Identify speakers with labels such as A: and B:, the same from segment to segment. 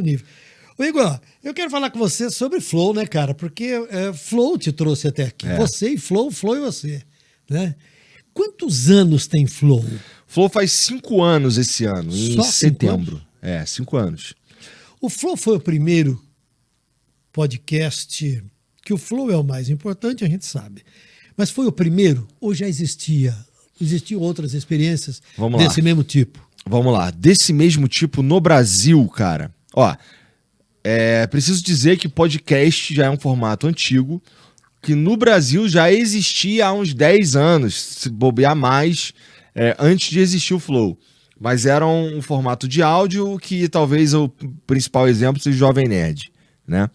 A: nível. Ô, Igor, eu quero falar com você sobre Flow, né, cara? Porque Flow te trouxe até aqui. Você e Flow, Flow e você, né? Quantos anos tem Flow?
B: Flow faz 5 anos esse ano, em setembro. 5 anos.
A: O Flow foi o primeiro podcast, que o Flow é o mais importante, a gente sabe. Mas foi o primeiro ou já existiam outras experiências desse mesmo tipo?
B: Vamos lá. Desse mesmo tipo no Brasil, cara. Ó, preciso dizer que podcast já é um formato antigo, que no Brasil já existia há uns 10 anos, se bobear mais, antes de existir o Flow. Mas era um formato de áudio que talvez o principal exemplo seja o Jovem Nerd, né?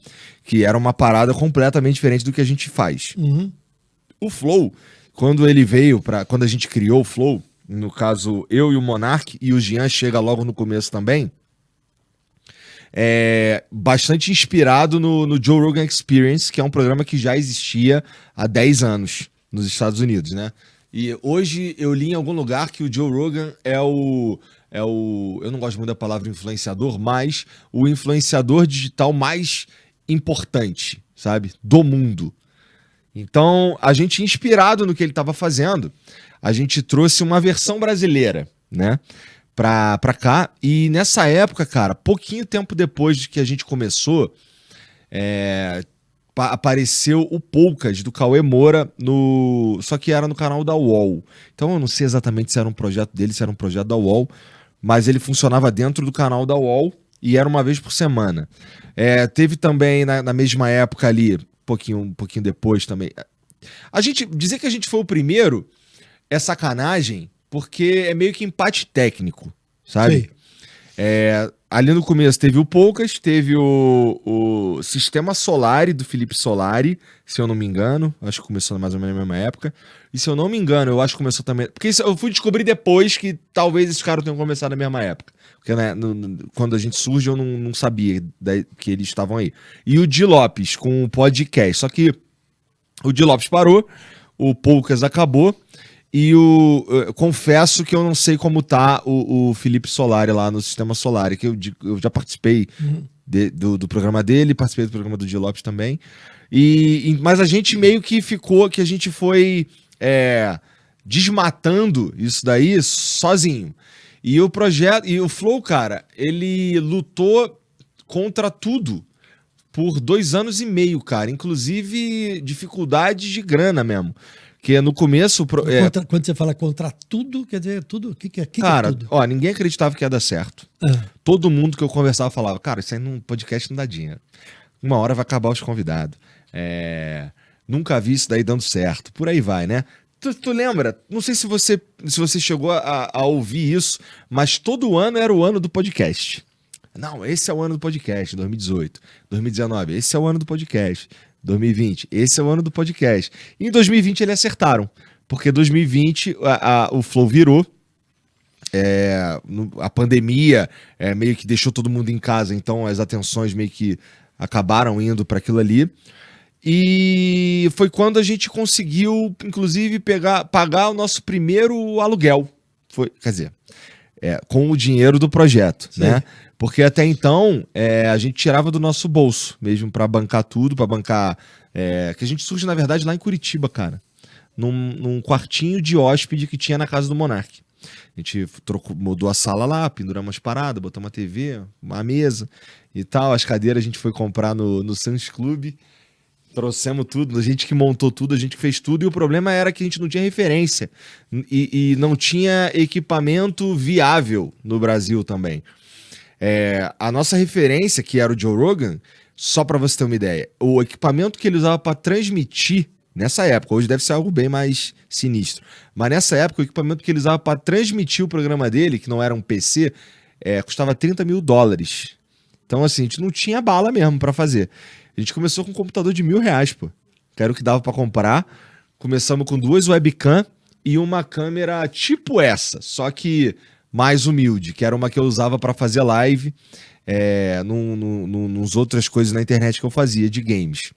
B: Que era uma parada completamente diferente do que a gente faz.
A: Uhum.
B: O Flow, quando a gente criou o Flow, no caso eu e o Monark, e o Jean chega logo no começo também, bastante inspirado no Joe Rogan Experience, que é um programa que já existia há 10 anos nos Estados Unidos, né? E hoje eu li em algum lugar que o Joe Rogan é o eu não gosto muito da palavra influenciador, mas o influenciador digital mais importante, sabe? Do mundo. Então, a gente, inspirado no que ele estava fazendo, a gente trouxe uma versão brasileira, né? Pra cá. E nessa época, cara, pouquinho tempo depois de que a gente começou, apareceu o Poucas, do Cauê Moura, só que era no canal da UOL. Então eu não sei exatamente se era um projeto dele, se era um projeto da UOL, mas ele funcionava dentro do canal da UOL e era uma vez por semana. Teve também, na mesma época ali, um pouquinho depois também. Dizer que a gente foi o primeiro é sacanagem, porque é meio que empate técnico, sabe? Ali no começo teve o Poucas, teve o Sistema Solari, do Felipe Solari, se eu não me engano. Acho que começou mais ou menos na mesma época. E se eu não me engano, eu acho que começou também... Porque eu fui descobrir depois que talvez esses caras tenham começado na mesma época. Porque né, quando a gente surge, eu não sabia que eles estavam aí. E o Di Lopes, com o podcast. Só que o Di Lopes parou, o Poucas acabou... E eu confesso que eu não sei como tá o Felipe Solari lá no Sistema Solari, que eu já participei do programa dele, participei do programa do Di Lopes também. Mas a gente meio que a gente foi desmatando isso daí sozinho. E o projeto, e o Flow, cara, ele lutou contra tudo por 2 anos e meio, cara. Inclusive dificuldades de grana mesmo. Que no começo...
A: Quando você fala contra tudo, quer dizer tudo? O que é
B: cara,
A: tudo?
B: Ó, ninguém acreditava que ia dar certo. Todo mundo que eu conversava falava, cara, isso aí num podcast não dá dinheiro. Uma hora vai acabar os convidados. Nunca vi isso daí dando certo. Por aí vai, né? Tu lembra? Não sei se você chegou a ouvir isso, mas todo ano era o ano do podcast. Não, esse é o ano do podcast, 2018. 2019, esse é o ano do podcast. 2020, esse é o ano do podcast. E em 2020 eles acertaram, porque 2020 o Flow virou, a pandemia meio que deixou todo mundo em casa, então as atenções meio que acabaram indo para aquilo ali. E foi quando a gente conseguiu, inclusive, pagar o nosso primeiro aluguel. Quer dizer, com o dinheiro do projeto, sim, né? Porque até então a gente tirava do nosso bolso mesmo para bancar tudo, para bancar... que a gente surge, na verdade, lá em Curitiba, cara. Num quartinho de hóspede que tinha na casa do Monark. A gente mudou a sala lá, penduramos umas paradas, botamos uma TV, uma mesa e tal. As cadeiras a gente foi comprar no Santos Clube. Trouxemos tudo, a gente que montou tudo, a gente que fez tudo. E o problema era que a gente não tinha referência. E não tinha equipamento viável no Brasil também. A nossa referência, que era o Joe Rogan, só pra você ter uma ideia, o equipamento que ele usava pra transmitir, nessa época, hoje deve ser algo bem mais sinistro, mas nessa época o equipamento que ele usava pra transmitir o programa dele, que não era um PC, custava $30 mil. Então assim, a gente não tinha bala mesmo pra fazer. A gente começou com um computador de R$1.000, pô, que era o que dava pra comprar. Começamos com 2 webcam e uma câmera tipo essa, só que mais humilde, que era uma que eu usava para fazer live, nos outras coisas na internet que eu fazia, de games.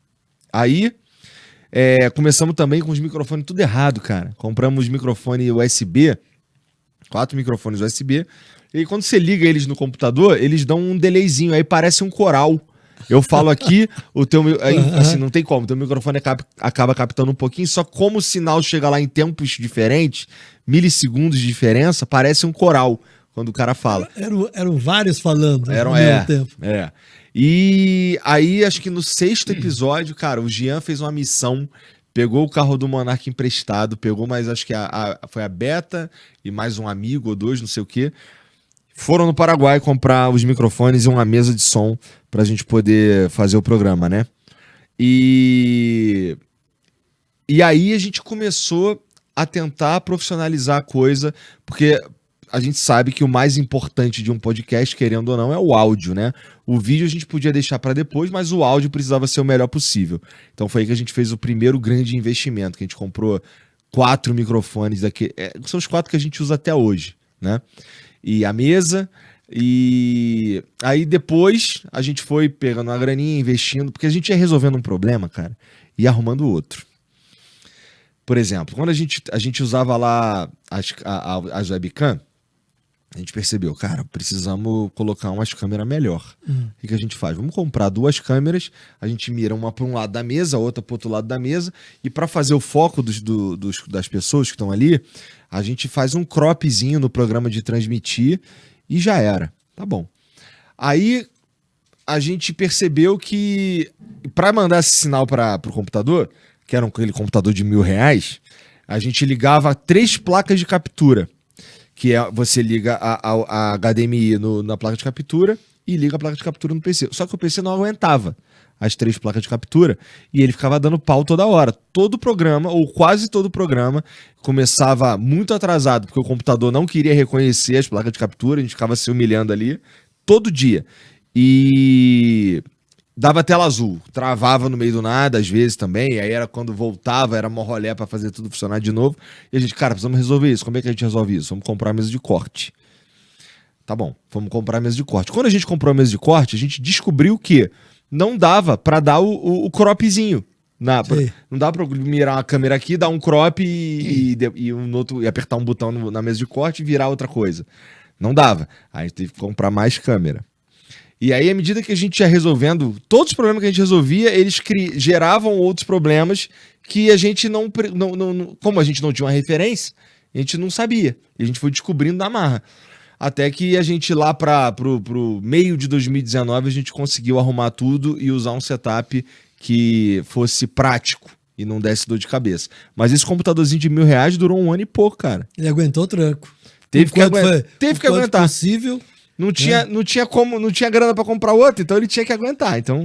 B: Aí, começamos também com os microfones tudo errado, cara. Compramos microfone USB, 4 microfones USB, E quando você liga eles no computador, eles dão um delayzinho, aí parece um coral. Eu falo aqui, o teu, aí, assim, não tem como, o teu microfone acaba captando um pouquinho, só como o sinal chega lá em tempos diferentes, milissegundos de diferença, parece um coral quando o cara fala.
A: Eram vários falando ao mesmo tempo.
B: E aí, acho que no 6º episódio, cara, o Jean fez uma missão, pegou o carro do Monark emprestado, pegou mais, acho que foi a Beta e mais um amigo ou 2, não sei o quê. Foram no Paraguai comprar os microfones e uma mesa de som pra gente poder fazer o programa, né? E aí a gente começou a tentar profissionalizar a coisa, porque a gente sabe que o mais importante de um podcast, querendo ou não, é o áudio, né? O vídeo a gente podia deixar para depois, mas o áudio precisava ser o melhor possível. Então foi aí que a gente fez o primeiro grande investimento, que a gente comprou 4 microfones daqui, são os 4 que a gente usa até hoje, né? E a mesa, e aí depois a gente foi pegando uma graninha, investindo, porque a gente ia resolvendo um problema, cara, e arrumando outro. Por exemplo, quando a gente usava lá as webcam, a gente percebeu, cara, precisamos colocar umas câmeras melhor. O que a gente faz? Vamos comprar 2 câmeras, a gente mira uma para um lado da mesa, a outra para o outro lado da mesa, e para fazer o foco das pessoas que estão ali, a gente faz um cropzinho no programa de transmitir e já era. Tá bom. Aí a gente percebeu que para mandar esse sinal para o computador, que era aquele computador de R$1.000, a gente ligava 3 placas de captura. Que você liga a HDMI na placa de captura e liga a placa de captura no PC. Só que o PC não aguentava as 3 placas de captura e ele ficava dando pau toda hora. Todo programa, ou quase todo programa, começava muito atrasado, porque o computador não queria reconhecer as placas de captura, a gente ficava se humilhando ali todo dia. E dava tela azul, travava no meio do nada, às vezes também, e aí era quando voltava, era mó rolé pra fazer tudo funcionar de novo, e a gente, cara, precisamos resolver isso. Como é que a gente resolve isso? Vamos comprar a mesa de corte. Tá bom, vamos comprar a mesa de corte. Quando a gente comprou a mesa de corte, a gente descobriu que não dava pra dar o cropzinho. Não dá pra mirar a câmera aqui, dar um crop e apertar um botão na mesa de corte e virar outra coisa. Não dava. Aí a gente teve que comprar mais câmera. E aí, à medida que a gente ia resolvendo, todos os problemas que a gente resolvia, eles geravam outros problemas que a gente não... Como a gente não tinha uma referência, a gente não sabia. E a gente foi descobrindo na marra. Até que a gente lá pro meio de 2019, a gente conseguiu arrumar tudo e usar um setup que fosse prático e não desse dor de cabeça. Mas esse computadorzinho de R$1.000 durou 1 ano e pouco, cara.
A: Ele aguentou o tranco.
B: Teve que aguentar.
A: Possível.
B: Não tinha grana pra comprar outro, então ele tinha que aguentar. Então